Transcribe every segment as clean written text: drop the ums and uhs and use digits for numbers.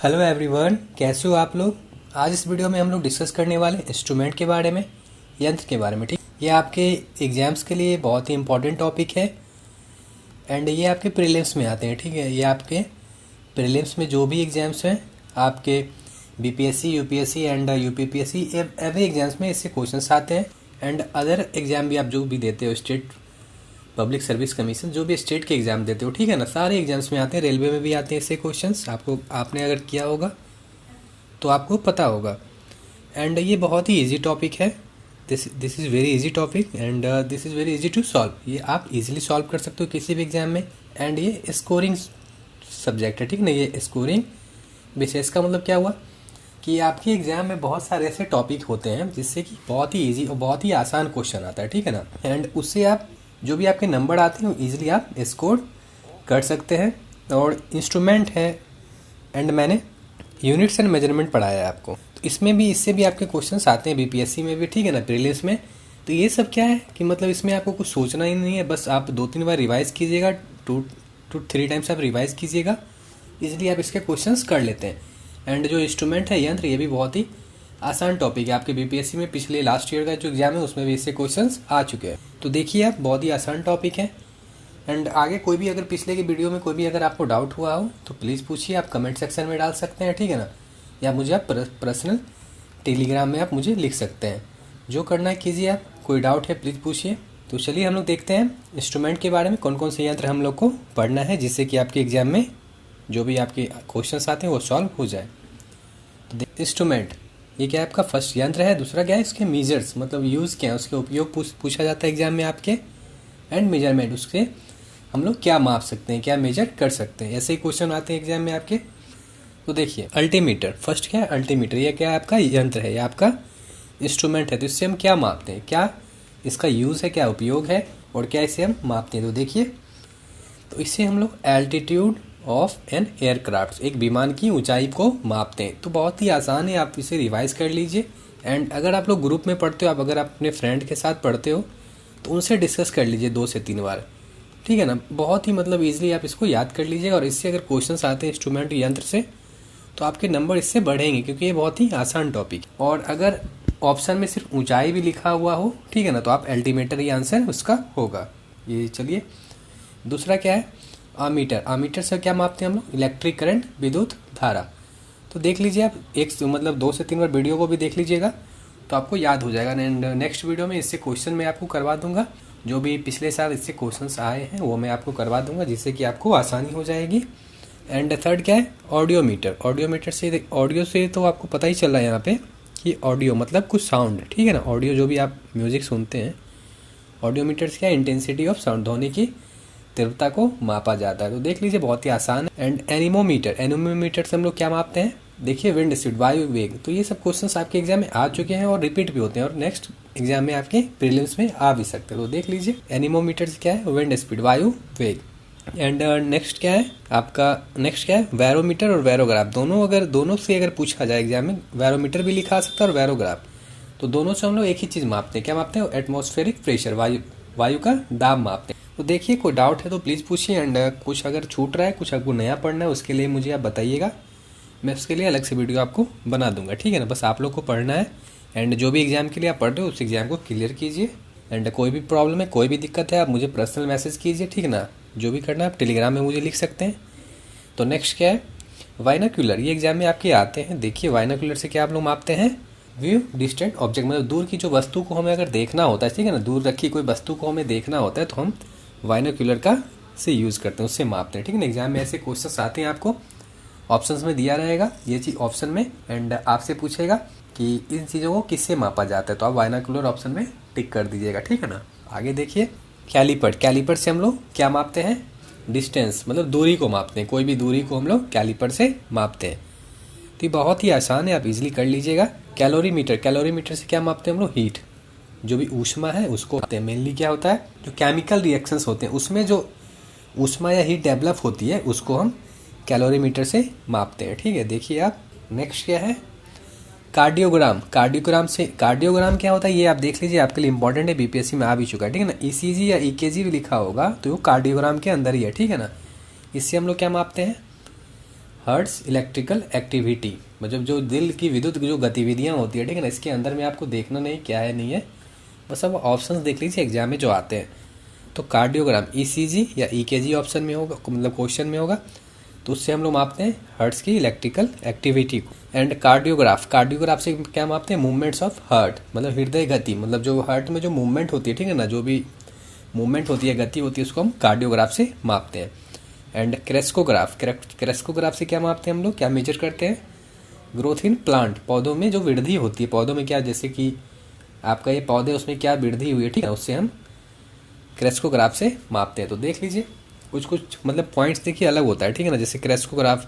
Hello everyone, कैसे हो आप लोग। आज इस वीडियो में हम लोग डिस्कस करने वाले इंस्ट्रूमेंट के बारे में, यंत्र के बारे में। ठीक, ये आपके एग्जाम्स के लिए बहुत ही इंपॉर्टेंट टॉपिक है एंड ये आपके प्रीलिम्स में आते हैं। ठीक है, ये आपके प्रीलिम्स में जो भी एग्जाम्स हैं आपके BPSC, UPSC and UPPSC, every exams में इससे क्वेश्चंस आते हैं। एंड अदर एग्जाम भी आप जो भी देते हो, स्टेट पब्लिक सर्विस कमीशन, जो भी स्टेट के एग्ज़ाम देते हो, ठीक है ना, सारे एग्जाम्स में आते हैं। रेलवे में भी आते हैं इससे क्वेश्चंस। आपने अगर किया होगा तो आपको पता होगा। एंड ये बहुत ही इजी टॉपिक है। This is very easy topic and this is very easy to solve. ये आप इजीली सॉल्व कर सकते हो किसी भी एग्जाम में। एंड ये स्कोरिंग सब्जेक्ट है, ठीक ना। ये स्कोरिंग विशेष का मतलब क्या हुआ कि आपके एग्जाम में बहुत सारे ऐसे टॉपिक होते हैं जिससे कि बहुत ही ईजी और बहुत ही आसान क्वेश्चन आता है, ठीक है ना। एंड उससे आप जो भी आपके नंबर आते हैं ईजिली आप स्कोर कर सकते हैं। और इंस्ट्रूमेंट है एंड मैंने यूनिट्स एंड मेजरमेंट पढ़ाया है आपको, तो इसमें भी इससे भी आपके क्वेश्चंस आते हैं बीपीएससी में भी, ठीक है ना, प्रीलिम्स में। तो ये सब क्या है कि मतलब इसमें आपको कुछ सोचना ही नहीं है, बस आप 2-3 बार रिवाइज कीजिएगा, 2-3 टाइम्स आप रिवाइज कीजिएगा, ईजिली आप इसके क्वेश्चंस कर लेते हैं। एंड जो इंस्ट्रूमेंट है यंत्र, ये भी बहुत ही आसान टॉपिक है। आपके बीपीएससी में पिछले लास्ट ईयर का जो एग्जाम है उसमें भी इससे क्वेश्चंस आ चुके हैं। तो देखिए आप, बहुत ही आसान टॉपिक है। एंड आगे कोई भी अगर पिछले की वीडियो में कोई भी अगर आपको डाउट हुआ हो तो प्लीज़ पूछिए, आप कमेंट सेक्शन में डाल सकते हैं, ठीक है ना। या मुझे आप पर्सनल टेलीग्राम में आप मुझे लिख सकते हैं। जो करना है कीजिए आप, कोई डाउट है प्लीज़ पूछिए। तो चलिए हम लोग देखते हैं इंस्ट्रूमेंट के बारे में, कौन कौन से यंत्र हम लोग को पढ़ना है जिससे कि आपके एग्जाम में जो भी आपके क्वेश्चन आते हैं वो सॉल्व हो जाए। तो इंस्ट्रूमेंट ये क्या है आपका फर्स्ट यंत्र है। दूसरा क्या है, इसके मेजर्स मतलब यूज़ क्या है, उसके उपयोग पूछा जाता है एग्जाम में आपके। एंड मेजरमेंट, उसके हम लोग क्या माप सकते हैं, क्या मेजर कर सकते हैं, ऐसे ही क्वेश्चन आते हैं एग्जाम में आपके। तो देखिए अल्टीमीटर, फर्स्ट क्या है अल्टीमीटर, ये क्या है आपका यंत्र है, ये आपका इंस्ट्रूमेंट है। तो इससे हम क्या मापते हैं, क्या इसका यूज़ है, क्या उपयोग है और क्या इसे हम मापते हैं। तो देखिए, तो इससे हम लोग एल्टीट्यूड ऑफ एन एयरक्राफ्ट, एक विमान की ऊंचाई को मापते हैं। तो बहुत ही आसान है, आप इसे रिवाइज कर लीजिए। एंड अगर आप लोग ग्रुप में पढ़ते हो, आप अगर आप अपने फ्रेंड के साथ पढ़ते हो तो उनसे डिस्कस कर लीजिए 2 से 3 बार, ठीक है ना। बहुत ही मतलब ईजिली आप इसको याद कर लीजिएगा। और इससे अगर क्वेश्चन आते हैं इंस्ट्रूमेंट यंत्र से तो आपके नंबर इससे बढ़ेंगे, क्योंकि ये बहुत ही आसान टॉपिक। और अगर ऑप्शन में सिर्फ ऊंचाई भी लिखा हुआ हो, ठीक है ना, तो आप अल्टीमीटर ही आंसर उसका होगा। ये चलिए, दूसरा क्या है आमीटर। आमीटर से क्या मापते हैं हम लोग, इलेक्ट्रिक करंट, विद्युत धारा। तो देख लीजिए आप, एक मतलब 2 से 3 बार वीडियो को भी देख लीजिएगा तो आपको याद हो जाएगा। एंड नेक्स्ट वीडियो में इससे क्वेश्चन मैं आपको करवा दूंगा, जो भी पिछले साल इससे क्वेश्चंस आए हैं वो मैं आपको करवा दूंगा, जिससे कि आपको आसानी हो जाएगी। एंड थर्ड क्या है ऑडियोमीटर। ऑडियोमीटर से, ऑडियो से तो आपको पता ही चल रहा है यहाँ पे कि ऑडियो मतलब कुछ साउंड, ठीक है ना। ऑडियो जो भी आप म्यूजिक सुनते हैं, ऑडियोमीटर से क्या इंटेंसिटी ऑफ साउंड, ध्वनि की तीव्रता को मापा जाता है। तो देख लीजिए बहुत ही आसान है। एंड एनीमोमीटर, एनीमोमीटर से हम लोग क्या मापते हैं, देखिए विंड स्पीड, वायु वेग। तो ये सब क्वेश्चंस आपके एग्जाम में आ चुके हैं और रिपीट भी होते हैं और नेक्स्ट एग्जाम में आपके प्रीलिम्स में आ भी सकते हैं। तो देख लीजिए एनीमोमीटर से क्या है, विंड स्पीड, वायु वेग। एंड नेक्स्ट क्या है आपका, नेक्स्ट क्या है वैरोमीटर और वैरोग्राफ। दोनों से अगर पूछा जाए एग्जाम में, वैरोमीटर भी लिखा आ सकता है और वैरोग्राफ, तो दोनों से हम लोग एक ही चीज़ मापते हैं। क्या मापते हैं, एटमॉस्फेरिक प्रेशर, वायु का दाब मापते हैं। तो देखिए कोई डाउट है तो प्लीज़ पूछिए। एंड कुछ अगर छूट रहा है, कुछ आपको नया पढ़ना है, उसके लिए मुझे आप बताइएगा, मैं उसके लिए अलग से वीडियो आपको बना दूंगा, ठीक है ना। बस आप लोग को पढ़ना है एंड जो भी एग्जाम के लिए आप पढ़ रहे हो उस एग्जाम को क्लियर कीजिए। एंड कोई भी प्रॉब्लम है, कोई भी दिक्कत है, आप मुझे पर्सनल मैसेज कीजिए, ठीक है ना। जो भी करना है आप टेलीग्राम में मुझे लिख सकते हैं। तो नेक्स्ट क्या है वाइनाक्यूलर, ये एग्जाम में आपके आते हैं। देखिए वाइनाक्यूलर से क्या आप लोग मापते हैं, व्यू डिस्टेंट ऑब्जेक्ट, मतलब दूर की जो वस्तु को हमें अगर देखना होता है, ठीक है ना, दूर रखी कोई वस्तु को हमें देखना होता है तो हम वाइनाक्यूलर का से यूज़ करते हैं, उससे मापते हैं, ठीक है ना। एग्जाम में ऐसे क्वेश्चंस आते हैं, आपको ऑप्शंस में दिया रहेगा ये चीज़ ऑप्शन में, एंड आपसे पूछेगा कि इन चीज़ों को किससे मापा जाता है, तो आप वाइनाक्यूलर ऑप्शन में टिक कर दीजिएगा, ठीक है ना। आगे देखिए कैलीपर। कैलीपर से हम लोग क्या मापते हैं, डिस्टेंस मतलब दूरी को मापते हैं, कोई भी दूरी को हम लोग कैलीपर से मापते हैं। तो ये बहुत ही आसान है, आप इजीली कर लीजिएगा। कैलोरीमीटर, कैलोरीमीटर से क्या मापते हैं हम लोग, हीट, जो भी ऊष्मा है उसको मापते हैं। मेनली क्या होता है, जो केमिकल रिएक्शंस होते हैं उसमें जो ऊष्मा या हीट डेवलप होती है उसको हम कैलोरीमीटर से मापते हैं, ठीक है। देखिए आप, नेक्स्ट क्या है कार्डियोग्राम। कार्डियोग्राम क्या होता है ये आप देख लीजिए, आपके लिए इंपॉर्टेंट है, बीपीएससी में आ भी चुका है, ठीक है ना। ईसीजी या ईकेजी भी लिखा होगा तो वो कार्डियोग्राम के अंदर ही है, ठीक है ना। इससे हम लोग क्या मापते हैं, हर्ट्स इलेक्ट्रिकल एक्टिविटी, मतलब जो दिल की विद्युत जो गतिविधियाँ होती है, ठीक है ना, इसके अंदर में आपको देखना नहीं क्या है नहीं है, बस अब ऑप्शंस देख लीजिए एग्जाम में जो आते हैं। तो कार्डियोग्राम ईसीजी या ईकेजी ऑप्शन में होगा, मतलब क्वेश्चन में होगा, तो उससे हम लोग मापते हैं हर्ट्स की इलेक्ट्रिकल एक्टिविटी को। एंड कार्डियोग्राफ, कार्डियोग्राफ से क्या मापते हैं, मूवमेंट्स ऑफ हार्ट, मतलब हृदय गति, मतलब जो हार्ट में जो मूवमेंट होती है, ठीक है ना, जो भी मूवमेंट होती है, गति होती है, उसको हम कार्डियोग्राफ से मापते हैं। एंड क्रेस्कोग्राफ, क्रेस्कोग्राफ से क्या मापते हैं हम लोग, क्या मेजर करते हैं, ग्रोथ इन प्लांट, पौधों में जो वृद्धि होती है, पौधों में क्या, जैसे कि आपका ये पौधे उसमें क्या वृद्धि हुई है, ठीक है, उससे हम क्रेस्कोग्राफ से मापते हैं। तो देख लीजिए कुछ कुछ मतलब पॉइंट्स देखिए अलग होता है, ठीक है ना, जैसे क्रेस्कोग्राफ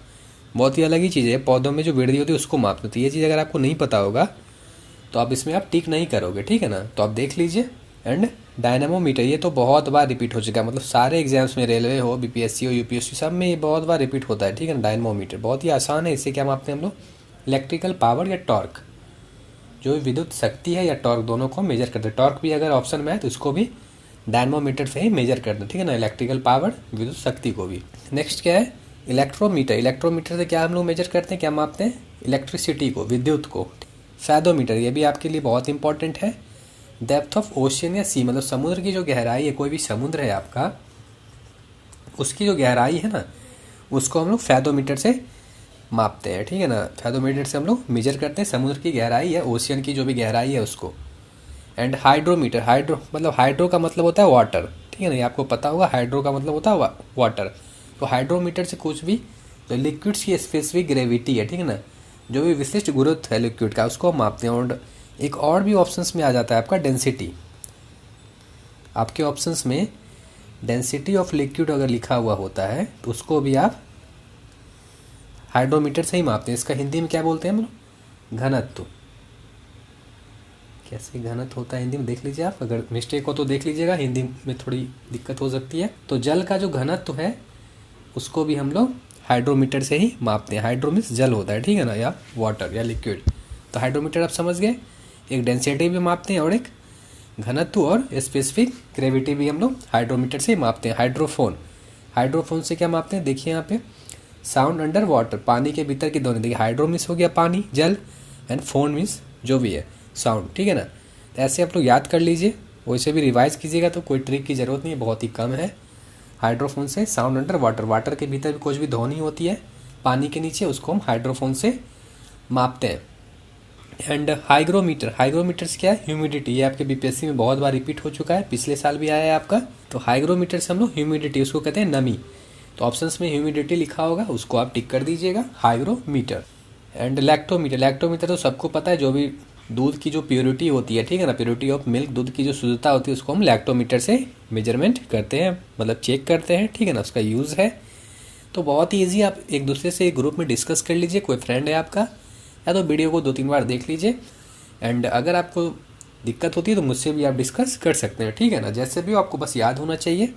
बहुत ही अलग ही चीज़ है, पौधों में जो वृद्धि होती है उसको मापते हैं। तो ये चीज़ अगर आपको नहीं पता होगा तो आप इसमें आप टिक नहीं करोगे, ठीक है ना, तो आप देख लीजिए। एंड डायनामोमीटर, ये तो बहुत बार रिपीट हो चुका है, मतलब सारे एग्जाम्स में, रेलवे हो, बीपीएससी हो, यूपीएससी, सब में ये बहुत बार रिपीट होता है, ठीक है ना। डायनामोमीटर बहुत ही आसान है, इससे क्या मापते हैं हम लोग, इलेक्ट्रिकल पावर या टॉर्क, जो विद्युत शक्ति है या टॉर्क, दोनों को मेजर करते हैं। टॉर्क भी अगर ऑप्शन में है तो इसको भी डायनामोमीटर से ही मेजर करते हैं, ठीक है ना, इलेक्ट्रिकल पावर, विद्युत शक्ति को भी। नेक्स्ट क्या है, इलेक्ट्रोमीटर, इलेक्ट्रोमीटर से क्या हम लोग मेजर करते हैं, क्या मापते हैं, इलेक्ट्रिसिटी को, विद्युत को। फैदोमीटर, ये भी आपके लिए बहुत इंपॉर्टेंट है, डेप्थ ऑफ ओशियन या सी, मतलब समुद्र की जो गहराई है, कोई भी समुद्र है आपका, उसकी जो गहराई है ना, उसको हम लोग फैदोमीटर से मापते हैं, ठीक है ना। फैदोमीटर से हम लोग मेजर करते हैं समुद्र की गहराई या ओशियन की जो भी गहराई है उसको। एंड हाइड्रोमीटर, हाइड्रो मतलब हाइड्रो का मतलब होता है वाटर, ठीक है ना, ये आपको पता होगा, हाइड्रो का मतलब होता है वाटर। तो हाइड्रोमीटर से कुछ भी जो लिक्विड्स की स्पेसिफिक ग्रेविटी है, ठीक है ना, जो भी विशिष्ट गुरुत्व है लिक्विड का, उसको हम मापते हैं। और एक और भी ऑप्शंस में आ जाता है आपका डेंसिटी, आपके ऑप्शंस में डेंसिटी ऑफ लिक्विड अगर लिखा हुआ होता है तो उसको भी आप हाइड्रोमीटर से ही मापते हैं। इसका हिंदी में क्या बोलते हैं हम लोग, घनत्व। कैसे घनत्व होता है हिंदी में, देख लीजिए आप, अगर मिस्टेक हो तो देख लीजिएगा, हिंदी में थोड़ी दिक्कत हो सकती है। तो जल का जो घनत्व है उसको भी हम लोग हाइड्रोमीटर से ही मापते हैं। हाइड्रो मीन्स जल होता है, ठीक है ना, या वाटर या लिक्विड। तो हाइड्रोमीटर आप समझ गए, एक डेंसिटी भी मापते हैं और एक घनत्व और स्पेसिफिक ग्रेविटी भी हम लोग हाइड्रोमीटर से ही मापते हैं। हाइड्रोफोन, हाइड्रोफोन से क्या मापते हैं, देखिए यहाँ पे, साउंड अंडर वाटर, पानी के भीतर की ध्वनि। देखिए हाइड्रो मीन्स हो गया पानी, जल, एंड फोन मीन्स जो भी है साउंड, ठीक है ना। तो ऐसे आप लोग याद कर लीजिए, वैसे भी रिवाइज कीजिएगा, तो कोई ट्रिक की ज़रूरत नहीं है, बहुत ही कम है। हाइड्रोफोन से साउंड अंडर वाटर, वाटर के भीतर भी कुछ भी ध्वनि होती है पानी के नीचे, उसको हम हाइड्रोफोन से मापते हैं। एंड हाइग्रोमीटर, हाइग्रोमीटर से क्या है, ह्यूमिडिटी, ये आपके बीपीएससी में बहुत बार रिपीट हो चुका है, पिछले साल भी आया है आपका। तो हाइग्रोमीटर से हम लोग ह्यूमिडिटी, उसको कहते हैं नमी, तो ऑप्शंस में ह्यूमिडिटी लिखा होगा, उसको आप टिक कर दीजिएगा, हाइग्रोमीटर। एंड लैक्टोमीटर, लैक्टोमीटर तो सबको पता है, जो भी दूध की जो प्योरिटी होती है, ठीक है ना, प्योरिटी ऑफ मिल्क, दूध की जो शुद्धता होती है, उसको हम लैक्टोमीटर से मेजरमेंट करते हैं, मतलब चेक करते हैं, ठीक है ना, उसका यूज़ है। तो बहुत ही ईजी, आप एक दूसरे से ग्रुप में डिस्कस कर लीजिए, कोई फ्रेंड है आपका, या तो वीडियो को 2-3 बार देख लीजिए। एंड अगर आपको दिक्कत होती है तो मुझसे भी आप डिस्कस कर सकते हैं, ठीक है ना, जैसे भी हो, आपको बस याद होना चाहिए।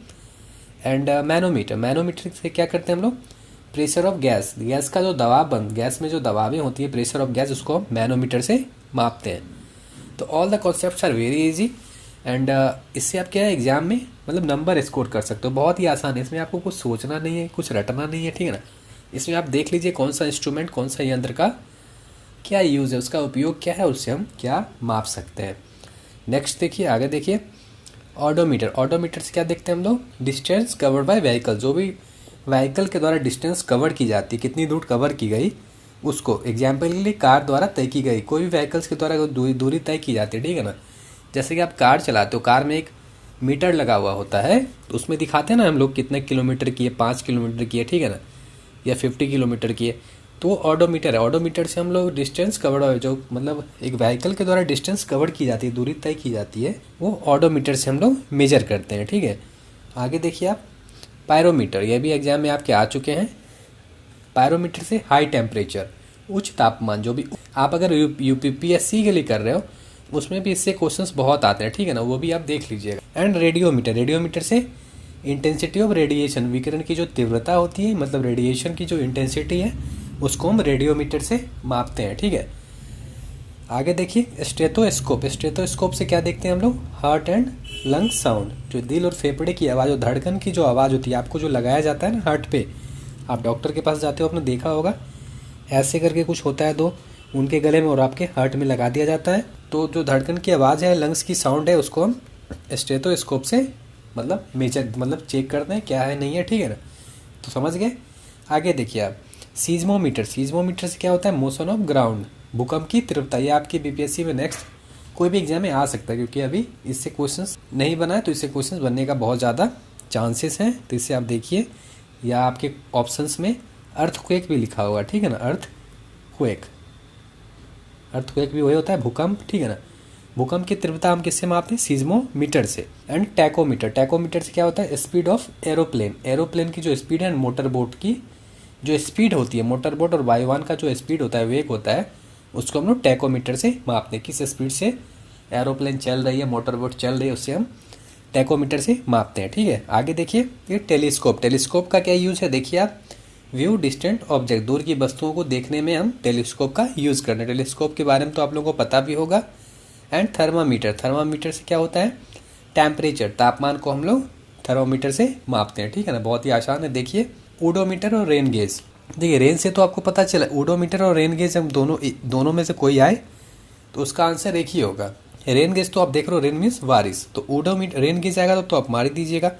एंड मैनोमीटर, मैनोमीटर से क्या करते हैं हम लोग, प्रेशर ऑफ गैस, गैस का जो दबाव बंद, गैस में जो दबावें होती है, प्रेशर ऑफ गैस, उसको हम मैनोमीटर से मापते हैं। तो all the concepts are very easy. And इससे आप क्या है, एग्जाम में मतलब नंबर स्कोर कर सकते हो, बहुत ही आसान है, इसमें आपको कुछ सोचना नहीं है, कुछ रटना नहीं है, ठीक है ना। इसमें आप देख लीजिए कौन सा इंस्ट्रूमेंट, कौन सा यंत्र का क्या यूज़ है, उसका उपयोग क्या है, उससे हम क्या माप सकते हैं। नेक्स्ट देखिए, आगे देखिए, ऑडोमीटर, ऑडोमीटर से क्या देखते हैं हम लोग, डिस्टेंस कवर्ड बाय व्हीकल, जो भी व्हीकल के द्वारा डिस्टेंस कवर की जाती है, कितनी दूर कवर की गई, उसको, एग्जाम्पल के लिए कार द्वारा तय की गई, कोई भी व्हीकल्स के द्वारा दूरी तय की जाती है, ठीक है ना। जैसे कि आप कार चलाते हो, कार में एक मीटर लगा हुआ होता है, तो उसमें दिखाते हैं ना हम लोग कितने किलोमीटर की है, 5 किलोमीटर की है, ठीक है ना, या 50 किलोमीटर की है, तो ऑडोमीटर है। ऑडोमीटर से हम लोग डिस्टेंस कवर्ड, जो मतलब एक व्हीकल के द्वारा डिस्टेंस कवर की जाती है, दूरी तय की जाती है, वो ऑडोमीटर से हम लोग मेजर करते हैं, ठीक है। आगे देखिए आप, पायरोमीटर, ये भी एग्जाम में आपके आ चुके हैं। पायरोमीटर से हाई टेम्परेचर, उच्च तापमान, जो भी आप अगर यूपीएससी के लिए कर रहे हो, उसमें भी इससे क्वेश्चंस बहुत आते हैं, ठीक है ना, वो भी आप देख लीजिएगा। एंड रेडियोमीटर, रेडियोमीटर से इंटेंसिटी ऑफ रेडिएशन, विकिरण की जो तीव्रता होती है, मतलब रेडिएशन की जो इंटेंसिटी है, उसको हम रेडियोमीटर से मापते हैं, ठीक है। आगे देखिए, स्टेथोस्कोप, स्टेथोस्कोप से क्या देखते हैं हम लोग, हार्ट एंड लंग साउंड, जो दिल और फेफड़े की आवाज़ और धड़कन की जो आवाज़ होती है, आपको जो लगाया जाता है ना हार्ट पे, आप डॉक्टर के पास जाते हो, आपने देखा होगा ऐसे करके कुछ होता है दो, उनके गले में और आपके हार्ट में लगा दिया जाता है। तो जो धड़कन की आवाज़ है, लंग्स की साउंड है, उसको हम स्टेथोस्कोप से मतलब मेजर मतलब चेक करते हैं क्या है नहीं है, ठीक है ना। तो समझ गए। आगे देखिए आप, सीज्मोमीटर। सीज्मोमीटर से क्या होता है, मोशन ऑफ ग्राउंड, भूकंप की तीव्रता। ये आपकी बीपीएससी में नेक्स्ट कोई भी एग्जाम में आ सकता है, क्योंकि अभी इससे क्वेश्चंस नहीं बना है, तो इससे क्वेश्चंस बनने का बहुत ज़्यादा चांसेस हैं। तो इससे आप देखिए, या आपके ऑप्शंस में अर्थक्वेक भी लिखा होगा, ठीक है ना। अर्थक्वेक, अर्थक्वेक भी वही होता है भूकंप, ठीक है ना। भूकंप की तीव्रता हम किससे मापते हैं, सीज्मोमीटर से। एंड टैकोमीटर, टैकोमीटर से क्या होता है, स्पीड ऑफ एरोप्लेन, एरोप्लेन की जो स्पीड है, मोटर बोट की जो स्पीड होती है, मोटर बोट और वायुयान का जो स्पीड होता है, वेग होता है, उसको हम लोग टैकोमीटर से मापते हैं। किस स्पीड से एरोप्लेन चल रही है, मोटर बोट चल रही है, उससे हम टैकोमीटर से मापते हैं, ठीक है। आगे देखिए, ये टेलीस्कोप। टेलीस्कोप का क्या यूज़ है, देखिए आप, व्यू डिस्टेंट ऑब्जेक्ट, दूर की वस्तुओं को देखने में हम टेलीस्कोप का यूज़ करते हैं। टेलीस्कोप के बारे में तो आप लोगों को पता भी होगा। एंड थर्मामीटर, थर्मामीटर से क्या होता है, टेम्परेचर, तापमान को हम लोग थर्मामीटर से मापते हैं, ठीक है ना। बहुत ही आसान है। देखिए, ओडोमीटर और रेन गेज। देखिए, रेन से तो आपको पता चला, ओडोमीटर और रेन गेज हम दोनों में से कोई आए तो उसका आंसर एक ही होगा। रेन गेज तो आप देख रहे हो, रेन मीन्स बारिश, तो ओडोमीटर, रेन गेज आएगा तो आप मार ही दीजिएगा,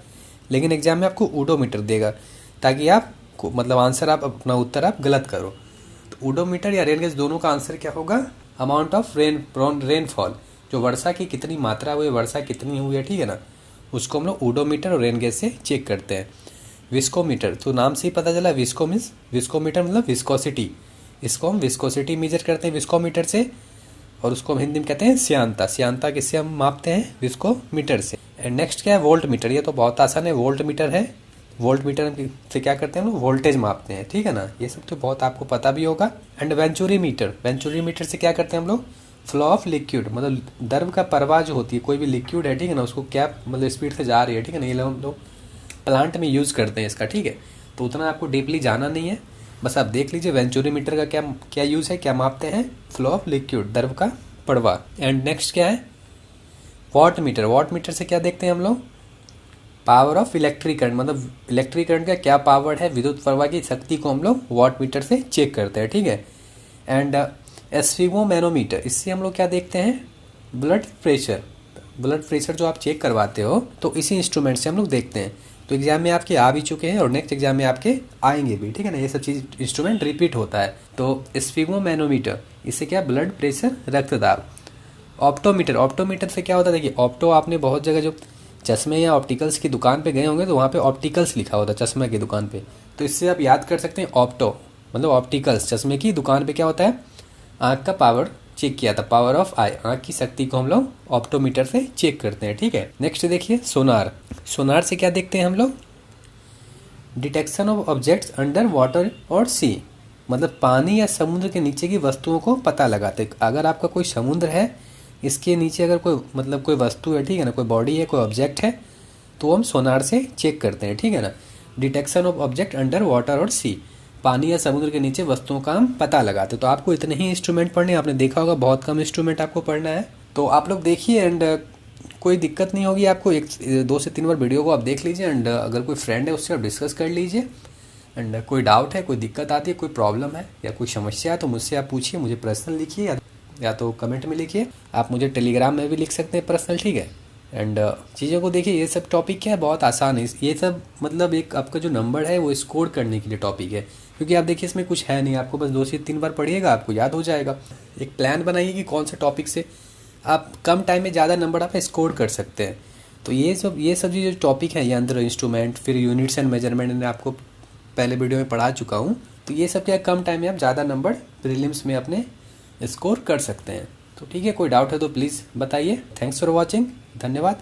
लेकिन एग्जाम में आपको ओडोमीटर देगा, ताकि आप मतलब आंसर आप अपना उत्तर आप गलत करो। तो ओडोमीटर या रेन गेज दोनों का आंसर क्या होगा, अमाउंट ऑफ रेनफॉल, जो वर्षा की कितनी मात्रा हुई है, वर्षा कितनी हुई है, ठीक है ना, उसको हम लोग ओडोमीटर और रेन गेज से चेक करते हैं। विस्कोमीटर, तो नाम से ही पता चला, विस्कोमीटर मतलब विस्कोसिटी, इसको हम विस्कोसिटी मेजर करते हैं विस्कोमीटर से, और उसको हम हिंदी में कहते हैं श्यानता। श्यानता किससे हम मापते हैं, विस्कोमीटर से। एंड नेक्स्ट क्या है, वोल्ट मीटर। ये तो बहुत आसान है, वोल्ट मीटर है। वोल्ट मीटर से क्या करते हैं हम लोग, वोल्टेज मापते हैं, ठीक है ना। ये सब तो बहुत आपको पता भी होगा। And venturi meter, venturi meter से क्या करते हैं हम लोग, फ्लो ऑफ लिक्विड, मतलब द्रव का प्रवाह जो होती है, कोई भी लिक्विड है, ठीक है ना, उसको क्या मतलब स्पीड से जा रही है, ठीक है ना। ये हम लोग प्लांट में यूज़ करते हैं इसका, ठीक है। तो उतना आपको डीपली जाना नहीं है, बस आप देख लीजिए वेंचुरी मीटर का क्या क्या यूज़ है, क्या मापते हैं, फ्लो ऑफ लिक्विड, द्रव का प्रवाह। एंड नेक्स्ट क्या है, वॉट मीटर। वॉट मीटर से क्या देखते हैं हम लोग, पावर ऑफ इलेक्ट्रिक करंट, मतलब इलेक्ट्रिक करंट का क्या पावर है, विद्युत प्रवाह की शक्ति को हम लोग वॉट मीटर से चेक करते हैं, ठीक है। एंड एस्फिगोमैनोमीटर, इससे हम लोग क्या देखते हैं, ब्लड प्रेशर। ब्लड प्रेशर जो आप चेक करवाते हो, तो इसी इंस्ट्रूमेंट से हम लोग देखते हैं। तो एग्जाम में आपके आ भी चुके हैं और नेक्स्ट एग्जाम में आपके आएंगे भी, ठीक है ना। ये सब चीज़ इंस्ट्रूमेंट रिपीट होता है। तो एस्फिगोमैनोमीटर, इससे क्या, ब्लड प्रेशर, रक्तदाब। ऑप्टोमीटर, ऑप्टोमीटर से क्या होता है, देखिए ऑप्टो, आपने बहुत जगह जो चश्मे या ऑप्टिकल्स की दुकान पे गए होंगे तो वहाँ पे ऑप्टिकल्स लिखा होता है चश्मे की दुकान पे, तो इससे आप याद कर सकते हैं ऑप्टो मतलब ऑप्टिकल्स, चश्मे की दुकान पे क्या होता है, आँख का पावर चेक किया था, पावर ऑफ आई, आँख की शक्ति को हम लोग ऑप्टोमीटर से चेक करते हैं, ठीक है। नेक्स्ट देखिए सोनार। सोनार से क्या देखते हैं हम लोग, detection of objects under water और सी, मतलब पानी या समुद्र के नीचे की वस्तुओं को पता लगाते। अगर आपका कोई समुद्र है, इसके नीचे अगर कोई मतलब कोई वस्तु है, ठीक है ना, कोई बॉडी है, कोई ऑब्जेक्ट है, तो हम सोनार से चेक करते हैं, ठीक है ना। Detection of object under water और सी, पानी या समुद्र के नीचे वस्तुओं का हम पता लगाते। तो आपको इतने ही इंस्ट्रूमेंट पढ़ने, आपने देखा होगा बहुत कम इंस्ट्रूमेंट आपको पढ़ना है, तो आप लोग देखिए। एंड कोई दिक्कत नहीं होगी आपको, 2 से 3 बार वीडियो को आप देख लीजिए। एंड अगर कोई फ्रेंड है उससे आप डिस्कस कर लीजिए। एंड कोई डाउट है, कोई दिक्कत आती है, कोई प्रॉब्लम है या कोई समस्या है, तो मुझसे आप पूछिए, मुझे पर्सनल लिखिए या तो कमेंट में लिखिए। आप मुझे टेलीग्राम में भी लिख सकते हैं पर्सनल, ठीक है। एंड चीज़ों को देखिए, ये सब टॉपिक क्या है, बहुत आसान है। ये सब मतलब एक आपका जो नंबर है वो स्कोर करने के लिए टॉपिक है, क्योंकि आप देखिए इसमें कुछ है नहीं, आपको बस 2 से 3 बार पढ़िएगा, आपको याद हो जाएगा। एक प्लान बनाइए कि कौन से टॉपिक से आप कम टाइम में ज़्यादा नंबर आप स्कोर कर सकते हैं। तो ये सब जो टॉपिक है, यंत्र, इंस्ट्रूमेंट, फिर यूनिट्स एंड मेजरमेंट, मैं आपको पहले वीडियो में पढ़ा चुका हूँ। तो ये सब क्या कम टाइम में आप ज़्यादा नंबर प्रीलिम्स में अपने स्कोर कर सकते हैं। तो ठीक है, कोई डाउट है तो प्लीज़ बताइए। थैंक्स फॉर वॉचिंग, धन्यवाद।